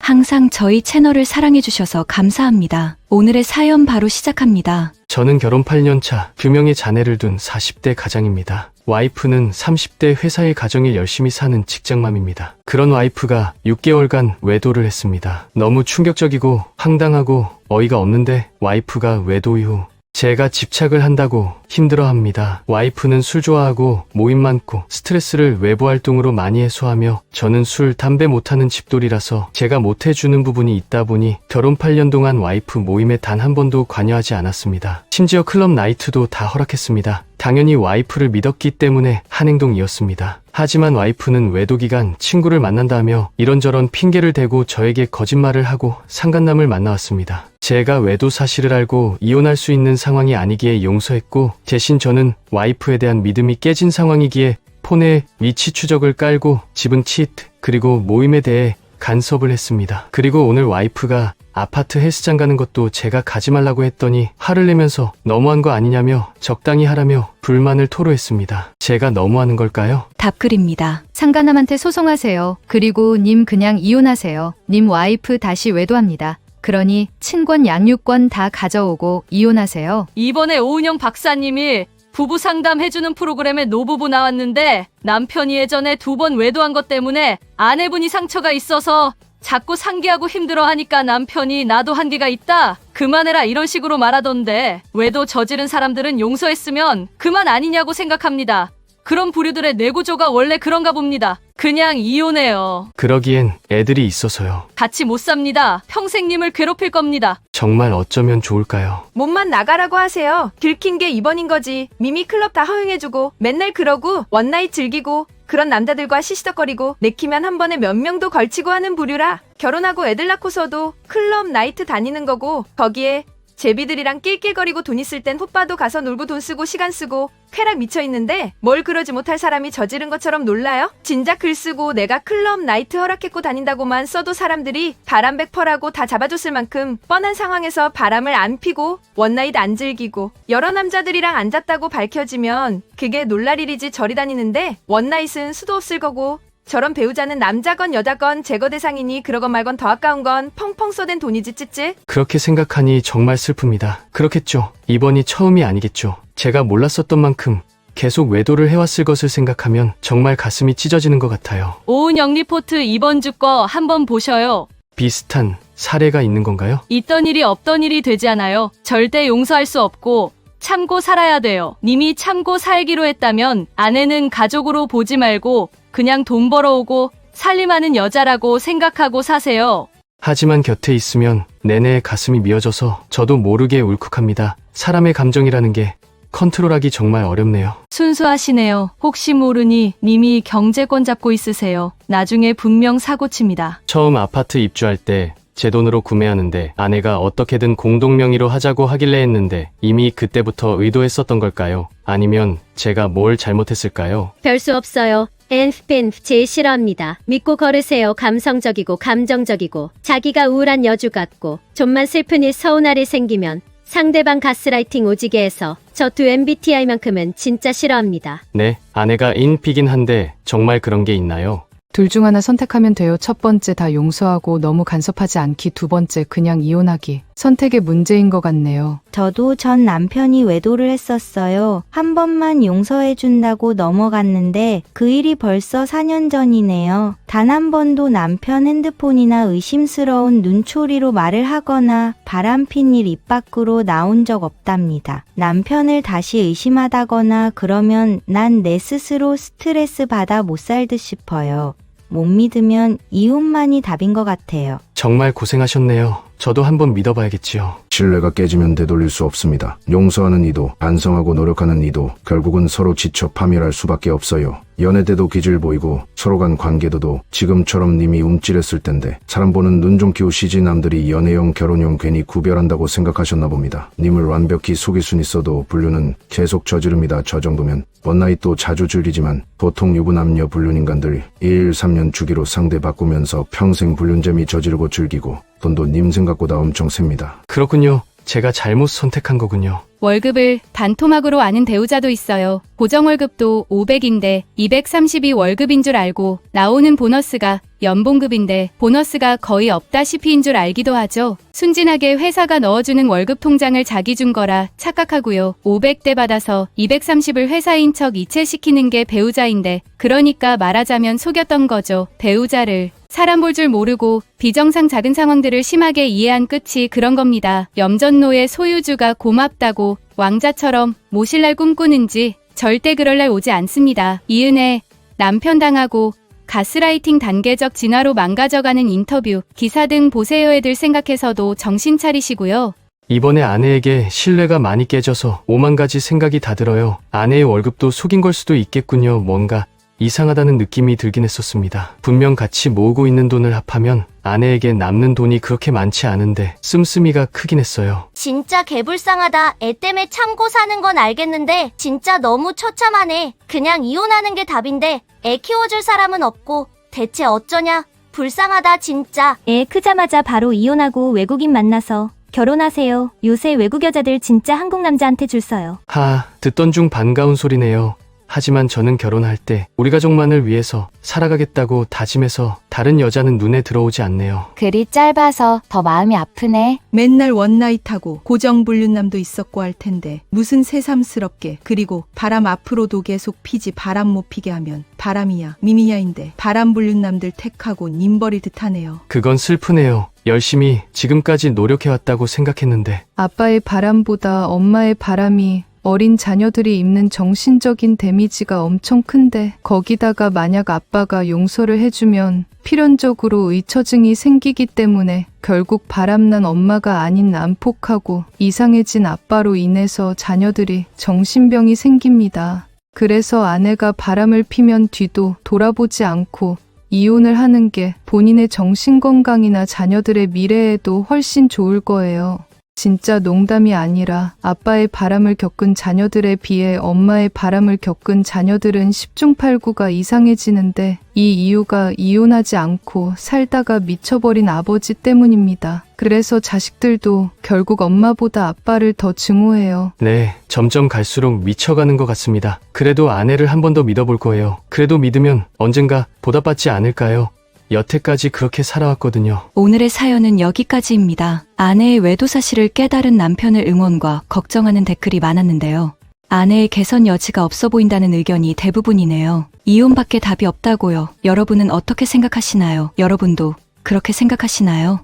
항상 저희 채널을 사랑해주셔서 감사합니다. 오늘의 사연 바로 시작합니다. 저는 결혼 8년 차, 2명의 자녀를 둔 40대 가장입니다. 와이프는 30대 회사의 가정일 열심히 사는 직장맘입니다. 그런 와이프가 6개월간 외도를 했습니다. 너무 충격적이고 황당하고 어이가 없는데 와이프가 외도 이후 제가 집착을 한다고 힘들어합니다. 와이프는 술 좋아하고 모임 많고 스트레스를 외부 활동으로 많이 해소하며 저는 술, 담배 못하는 집돌이라서 제가 못해주는 부분이 있다 보니 결혼 8년 동안 와이프 모임에 단 한 번도 관여하지 않았습니다. 심지어 클럽 나이트도 다 허락했습니다. 당연히 와이프를 믿었기 때문에 한 행동이었습니다. 하지만 와이프는 외도 기간 친구를 만난다며 이런저런 핑계를 대고 저에게 거짓말을 하고 상간남을 만나왔습니다. 제가 외도 사실을 알고 이혼할 수 있는 상황이 아니기에 용서했고 대신 저는 와이프에 대한 믿음이 깨진 상황이기에 폰에 위치 추적을 깔고 집은 치트 그리고 모임에 대해 간섭을 했습니다. 그리고 오늘 와이프가 아파트 헬스장 가는 것도 제가 가지 말라고 했더니 화를 내면서 너무한 거 아니냐며 적당히 하라며 불만을 토로했습니다. 제가 너무하는 걸까요? 답글입니다. 상간남한테 소송하세요. 그리고 님 그냥 이혼하세요. 님 와이프 다시 외도합니다. 그러니 친권 양육권 다 가져오고 이혼하세요. 이번에 오은영 박사님이 부부 상담해주는 프로그램에 노부부 나왔는데 남편이 예전에 2번 외도한 것 때문에 아내분이 상처가 있어서 자꾸 상기하고 힘들어하니까 남편이 나도 한계가 있다. 그만해라 이런 식으로 말하던데 외도 저지른 사람들은 용서했으면 그만 아니냐고 생각합니다. 그런 부류들의 뇌구조가 원래 그런가 봅니다. 그냥 이혼해요. 그러기엔 애들이 있어서요. 같이 못 삽니다. 평생님을 괴롭힐 겁니다. 정말 어쩌면 좋을까요? 몸만 나가라고 하세요. 들킨 게 이번인 거지. 미미 클럽 다 허용해주고 맨날 그러고 원나잇 즐기고 그런 남자들과 시시덕거리고 내키면 한 번에 몇 명도 걸치고 하는 부류라. 결혼하고 애들 낳고서도 클럽 나이트 다니는 거고 거기에 제비들이랑 낄낄거리고 돈 있을 땐 호빠도 가서 놀고 돈 쓰고 시간 쓰고 쾌락 미쳐있는데 뭘 그러지 못할 사람이 저지른 것처럼 놀라요? 진작 글 쓰고 내가 클럽 나이트 허락했고 다닌다고만 써도 사람들이 바람 100%라고 다 잡아줬을 만큼 뻔한 상황에서 바람을 안 피고 원나잇 안 즐기고 여러 남자들이랑 앉았다고 밝혀지면 그게 놀랄 일이지 저리 다니는데 원나잇은 수도 없을 거고 저런 배우자는 남자건 여자건 제거 대상이니 그러건 말건 더 아까운 건 펑펑 쏘댄 돈이지 찌찌. 그렇게 생각하니 정말 슬픕니다. 그렇겠죠. 이번이 처음이 아니겠죠. 제가 몰랐었던 만큼 계속 외도를 해왔을 것을 생각하면 정말 가슴이 찢어지는 것 같아요. 오은영 리포트 이번 주 거 한번 보셔요. 비슷한 사례가 있는 건가요? 있던 일이 없던 일이 되지 않아요. 절대 용서할 수 없고 참고 살아야 돼요. 님이 참고 살기로 했다면 아내는 가족으로 보지 말고 그냥 돈 벌어오고 살림하는 여자라고 생각하고 사세요. 하지만 곁에 있으면 내내 가슴이 미어져서 저도 모르게 울컥합니다. 사람의 감정이라는 게 컨트롤하기 정말 어렵네요. 순수하시네요. 혹시 모르니 님이 경제권 잡고 있으세요. 나중에 분명 사고칩니다. 처음 아파트 입주할 때 제 돈으로 구매하는데 아내가 어떻게든 공동명의로 하자고 하길래 했는데 이미 그때부터 의도했었던 걸까요? 아니면 제가 뭘 잘못했을까요? 별 수 없어요. 엔프펜 제일 싫어합니다. 믿고 걸으세요. 감성적이고 감정적이고 자기가 우울한 여주 같고 좀만 슬픈 일 서운할 일 생기면 상대방 가스라이팅 오지게 해서 저 두 MBTI만큼은 진짜 싫어합니다. 네, 아내가 인피긴 한데 정말 그런 게 있나요? 둘 중 하나 선택하면 돼요. 첫 번째 다 용서하고 너무 간섭하지 않기. 두 번째 그냥 이혼하기. 선택의 문제인 것 같네요. 저도 전 남편이 외도를 했었어요. 한 번만 용서해준다고 넘어갔는데 그 일이 벌써 4년 전이네요. 단 한 번도 남편 핸드폰이나 의심스러운 눈초리로 말을 하거나 바람핀 일 입 밖으로 나온 적 없답니다. 남편을 다시 의심하다거나 그러면 난 내 스스로 스트레스 받아 못 살듯 싶어요. 못 믿으면 이혼만이 답인 것 같아요. 정말 고생하셨네요. 저도 한번 믿어봐야겠지요. 신뢰가 깨지면 되돌릴 수 없습니다. 용서하는 이도 반성하고 노력하는 이도 결국은 서로 지쳐 파멸할 수밖에 없어요. 연애 때도 기질 보이고 서로 간 관계도도 지금처럼 님이 움찔했을 텐데 사람 보는 눈 좀 키우시지. 남들이 연애용 결혼용 괜히 구별한다고 생각하셨나 봅니다. 님을 완벽히 속일 순 있어도 불륜은 계속 저지릅니다. 저 정도면 원나잇도 자주 즐기지만 보통 유부남녀 불륜인간들 1, 3년 주기로 상대 바꾸면서 평생 불륜재미 저지르고 즐기고 돈도 님 생각보다 엄청 셉니다. 그렇군요. 제가 잘못 선택한 거군요. 월급을 반토막으로 아는 배우자도 있어요. 고정월급도 500인데 232 월급인 줄 알고 나오는 보너스가 연봉급인데 보너스가 거의 없다시피인 줄 알기도 하죠. 순진하게 회사가 넣어주는 월급 통장을 자기 준 거라 착각하고요. 500대 받아서 230을 회사인 척 이체시키는 게 배우자인데 그러니까 말하자면 속였던 거죠. 배우자를. 사람 볼 줄 모르고 비정상 작은 상황들을 심하게 이해한 끝이 그런 겁니다. 염전노의 소유주가 고맙다고 왕자처럼 모실 날 꿈꾸는지 절대 그럴 날 오지 않습니다. 이은혜, 남편 당하고 가스라이팅 단계적 진화로 망가져가는 인터뷰, 기사 등 보세요 애들 생각해서도 정신 차리시고요. 이번에 아내에게 신뢰가 많이 깨져서 5만 가지 생각이 다 들어요. 아내의 월급도 속인 걸 수도 있겠군요. 뭔가 이상하다는 느낌이 들긴 했었습니다. 분명 같이 모으고 있는 돈을 합하면 아내에게 남는 돈이 그렇게 많지 않은데 씀씀이가 크긴 했어요. 진짜 개불쌍하다. 애 때문에 참고 사는 건 알겠는데 진짜 너무 처참하네. 그냥 이혼하는 게 답인데 애 키워줄 사람은 없고 대체 어쩌냐. 불쌍하다 진짜. 애 크자마자 바로 이혼하고 외국인 만나서 결혼하세요. 요새 외국 여자들 진짜 한국 남자한테 줄 서요. 듣던 중 반가운 소리네요. 하지만 저는 결혼할 때 우리 가족만을 위해서 살아가겠다고 다짐해서 다른 여자는 눈에 들어오지 않네요. 글이 짧아서 더 마음이 아프네. 맨날 원나잇하고 고정불륜남도 있었고 할 텐데 무슨 새삼스럽게. 그리고 바람 앞으로도 계속 피지. 바람 못 피게 하면 바람이야 미미야인데 바람불륜남들 택하고 님 버릴 듯하네요. 그건 슬프네요. 열심히 지금까지 노력해왔다고 생각했는데. 아빠의 바람보다 엄마의 바람이 어린 자녀들이 입는 정신적인 데미지가 엄청 큰데 거기다가 만약 아빠가 용서를 해주면 필연적으로 의처증이 생기기 때문에 결국 바람난 엄마가 아닌 난폭하고 이상해진 아빠로 인해서 자녀들이 정신병이 생깁니다. 그래서 아내가 바람을 피면 뒤도 돌아보지 않고 이혼을 하는 게 본인의 정신건강이나 자녀들의 미래에도 훨씬 좋을 거예요. 진짜 농담이 아니라 아빠의 바람을 겪은 자녀들에 비해 엄마의 바람을 겪은 자녀들은 10중 8구가 이상해지는데 이 이유가 이혼하지 않고 살다가 미쳐버린 아버지 때문입니다. 그래서 자식들도 결국 엄마보다 아빠를 더 증오해요. 네, 점점 갈수록 미쳐가는 것 같습니다. 그래도 아내를 한 번 더 믿어볼 거예요. 그래도 믿으면 언젠가 보답받지 않을까요? 여태까지 그렇게 살아왔거든요. 오늘의 사연은 여기까지입니다. 아내의 외도 사실을 깨달은 남편을 응원과 걱정하는 댓글이 많았는데요. 아내의 개선 여지가 없어 보인다는 의견이 대부분이네요. 이혼밖에 답이 없다고요. 여러분은 어떻게 생각하시나요? 여러분도 그렇게 생각하시나요?